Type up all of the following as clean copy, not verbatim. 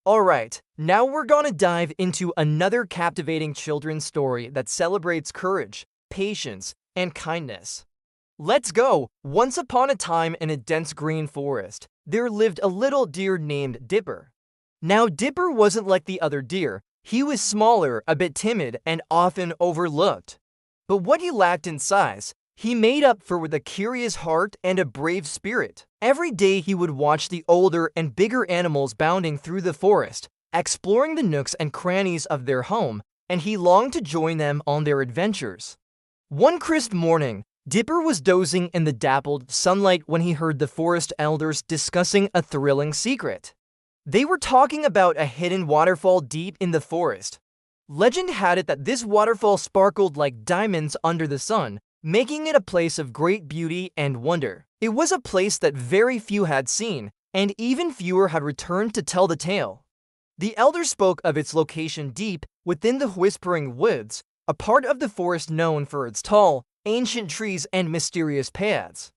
Alright, now we're gonna dive into another captivating children's story that celebrates courage, patience, and kindness. Let's go! Once upon a time in a dense green forest, there lived a little deer named Dipper. Now, Dipper wasn't like the other deer. He was smaller, a bit timid, and often overlooked. But what he lacked in size, he made up for with a curious heart and a brave spirit. Every day he would watch the older and bigger animals bounding through the forest, exploring the nooks and crannies of their home, and he longed to join them on their adventures. One crisp morning, Dipper was dozing in the dappled sunlight when he heard the forest elders discussing a thrilling secret. They were talking about a hidden waterfall deep in the forest. Legend had it that this waterfall sparkled like diamonds under the sun, making it a place of great beauty and wonder. It was a place that very few had seen, and even fewer had returned to tell the tale. The elders spoke of its location deep within the Whispering Woods, a part of the forest known for its tall, ancient trees and mysterious paths.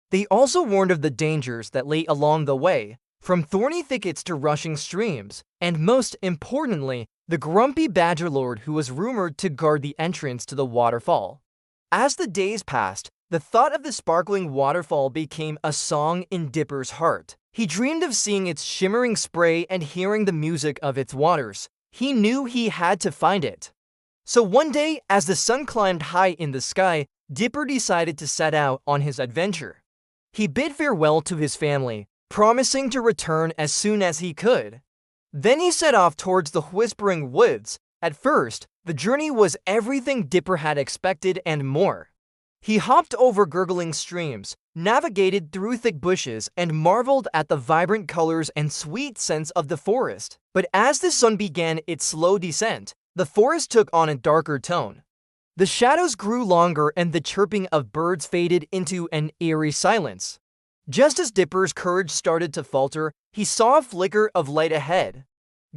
They also warned of the dangers that lay along the way, from thorny thickets to rushing streams, and most importantly, the grumpy badger lord who was rumored to guard the entrance to the waterfall. As the days passed, the thought of the sparkling waterfall became a song in Dipper's heart. He dreamed of seeing its shimmering spray and hearing the music of its waters. He knew he had to find it. So one day, as the sun climbed high in the sky, Dipper decided to set out on his adventure. He bid farewell to his family, promising to return as soon as he could. Then he set off towards the Whispering Woods. At first, the journey was everything Dipper had expected and more. He hopped over gurgling streams, navigated through thick bushes, and marveled at the vibrant colors and sweet scents of the forest. But as the sun began its slow descent, the forest took on a darker tone. The shadows grew longer and the chirping of birds faded into an eerie silence. Just as Dipper's courage started to falter, he saw a flicker of light ahead.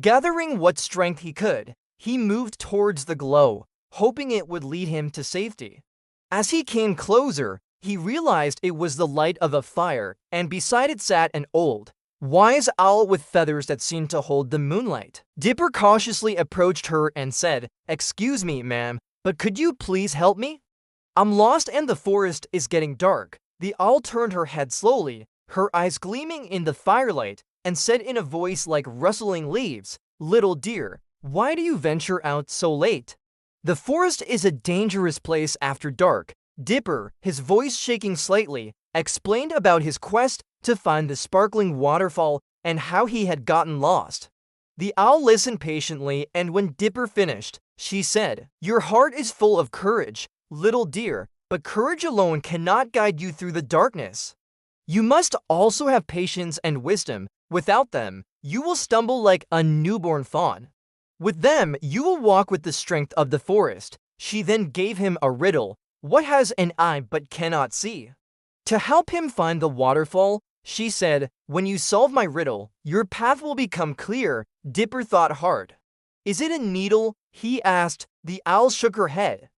Gathering what strength he could, he moved towards the glow, hoping it would lead him to safety. As he came closer, he realized it was the light of a fire, and beside it sat an old, wise owl with feathers that seemed to hold the moonlight. Dipper cautiously approached her and said, "Excuse me, ma'am, but could you please help me? I'm lost and the forest is getting dark." The owl turned her head slowly, her eyes gleaming in the firelight, and said in a voice like rustling leaves, "Little dear, why do you venture out so late? The forest is a dangerous place after dark." Dipper, his voice shaking slightly, explained about his quest to find the sparkling waterfall and how he had gotten lost. The owl listened patiently, and when Dipper finished, she said, "Your heart is full of courage, little dear, but courage alone cannot guide you through the darkness. You must also have patience and wisdom. Without them, you will stumble like a newborn fawn. With them, you will walk with the strength of the forest." She then gave him a riddle. What has an eye but cannot see? To help him find the waterfall, she said, "When you solve my riddle, your path will become clear." Dipper thought hard. "Is it a needle?" he asked. The owl shook her head.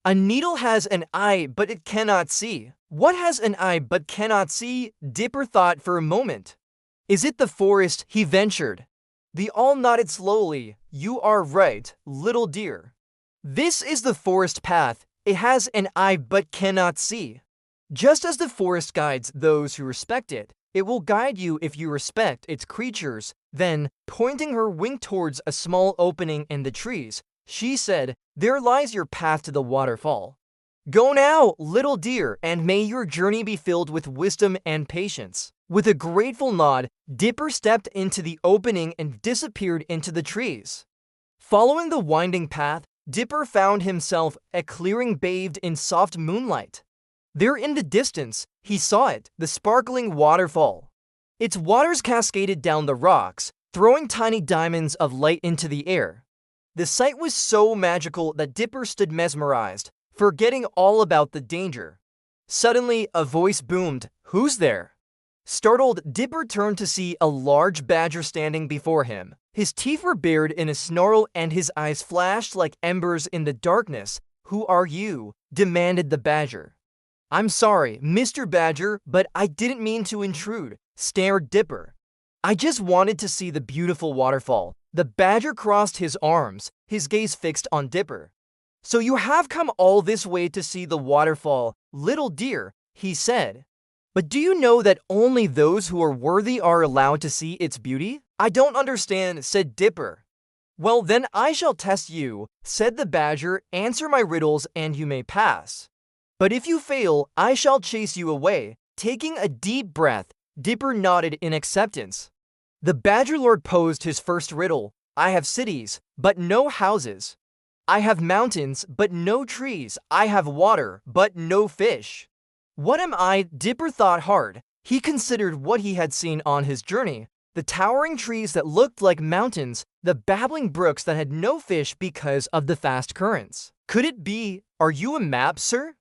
"A needle has an eye, but it cannot see." What has an eye but cannot see? Dipper thought for a moment. "Is it the forest?" he ventured. The owl nodded slowly. "You are right, little dear. This is the forest path. It has an eye but cannot see. Just as the forest guides those who respect it, it will guide you if you respect its creatures." Then, pointing her wing towards a small opening in the trees, she said, "There lies your path to the waterfall. Go now, little dear, and may your journey be filled with wisdom and patience." With a grateful nod, Dipper stepped into the opening and disappeared into the trees. Following the winding path, Dipper found himself a clearing bathed in soft moonlight. There in the distance, he saw it, the sparkling waterfall. Its waters cascaded down the rocks, throwing tiny diamonds of light into the air. The sight was so magical that Dipper stood mesmerized, forgetting all about the danger. Suddenly, a voice boomed, "Who's there?" Startled, Dipper turned to see a large badger standing before him. His teeth were bared in a snarl and his eyes flashed like embers in the darkness. "Who are you?" demanded the badger. "I'm sorry, Mr. Badger, but I didn't mean to intrude," stared Dipper. I just wanted to see the beautiful waterfall. The badger crossed his arms, his gaze fixed on Dipper. So you have come all this way to see the waterfall, little dear, he said. But do you know that only those who are worthy are allowed to see its beauty? I don't understand, said Dipper. Well, then I shall test you, said the badger. Answer my riddles and you may pass. But if you fail, I shall chase you away. Taking a deep breath, Dipper nodded in acceptance. The badger lord posed his first riddle. I have cities, but no houses. I have mountains, but no trees. I have water, but no fish. What am I? Dipper thought hard. He considered what he had seen on his journey. The towering trees that looked like mountains, the babbling brooks that had no fish because of the fast currents. Could it be, are you a map, sir?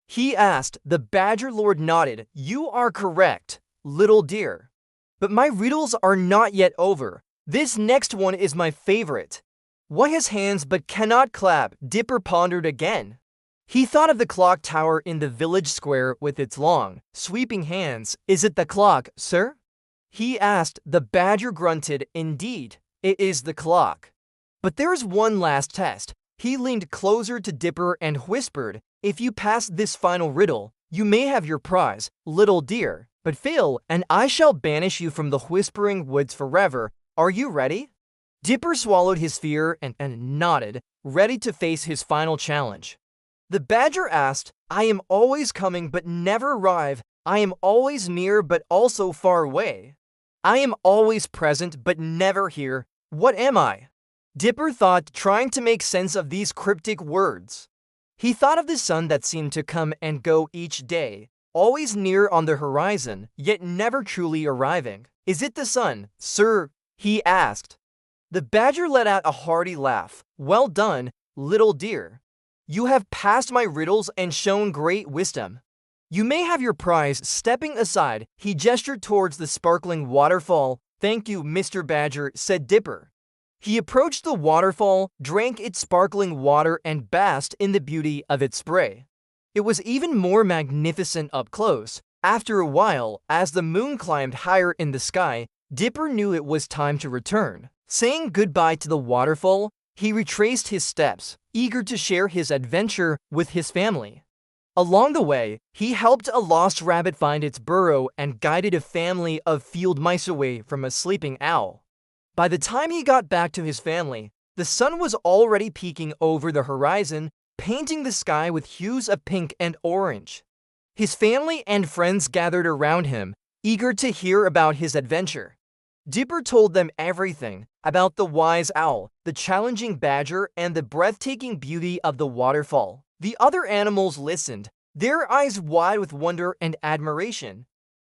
He asked. The badger lord nodded. You are correct, little dear. But my riddles are not yet over. This next one is my favorite. What has hands but cannot clap? Dipper pondered again. He thought of the clock tower in the village square with its long, sweeping hands. Is it the clock, sir? He asked. The badger grunted. Indeed, it is the clock. But there is one last test. He leaned closer to Dipper and whispered, if you pass this final riddle, you may have your prize, little dear. But fail, and I shall banish you from the whispering woods forever. Are you ready? Dipper swallowed his fear and nodded, ready to face his final challenge. The badger asked, I am always coming but never arrive. I am always near but also far away. I am always present but never here. What am I? Dipper thought, trying to make sense of these cryptic words. He thought of the sun that seemed to come and go each day, always near on the horizon, yet never truly arriving. Is it the sun, sir? He asked. The badger let out a hearty laugh. Well done, little dear. You have passed my riddles and shown great wisdom. You may have your prize. Stepping aside, he gestured towards the sparkling waterfall. Thank you, Mr. Badger, said Dipper. He approached the waterfall, drank its sparkling water, and basked in the beauty of its spray. It was even more magnificent up close. After a while, as the moon climbed higher in the sky, Dipper knew it was time to return. Saying goodbye to the waterfall, he retraced his steps, eager to share his adventure with his family. Along the way, he helped a lost rabbit find its burrow and guided a family of field mice away from a sleeping owl. By the time he got back to his family, the sun was already peeking over the horizon, painting the sky with hues of pink and orange. His family and friends gathered around him, eager to hear about his adventure. Dipper told them everything about the wise owl, the challenging badger, and the breathtaking beauty of the waterfall. The other animals listened, their eyes wide with wonder and admiration.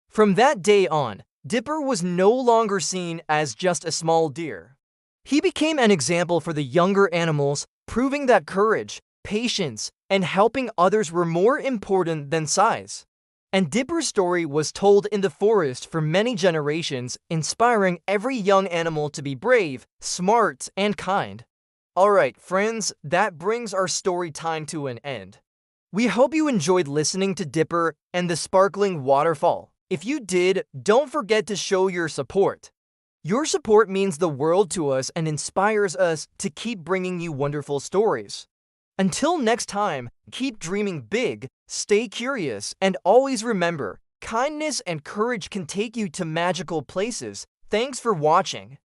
From that day on, Dipper was no longer seen as just a small deer. He became an example for the younger animals, proving that courage, patience, and helping others were more important than size. And Dipper's story was told in the forest for many generations, inspiring every young animal to be brave, smart, and kind. Alright, friends, that brings our story time to an end. We hope you enjoyed listening to Dipper and the sparkling waterfall. If you did, don't forget to show your support. Your support means the world to us and inspires us to keep bringing you wonderful stories. Until next time, keep dreaming big, stay curious, and always remember, kindness and courage can take you to magical places. Thanks for watching.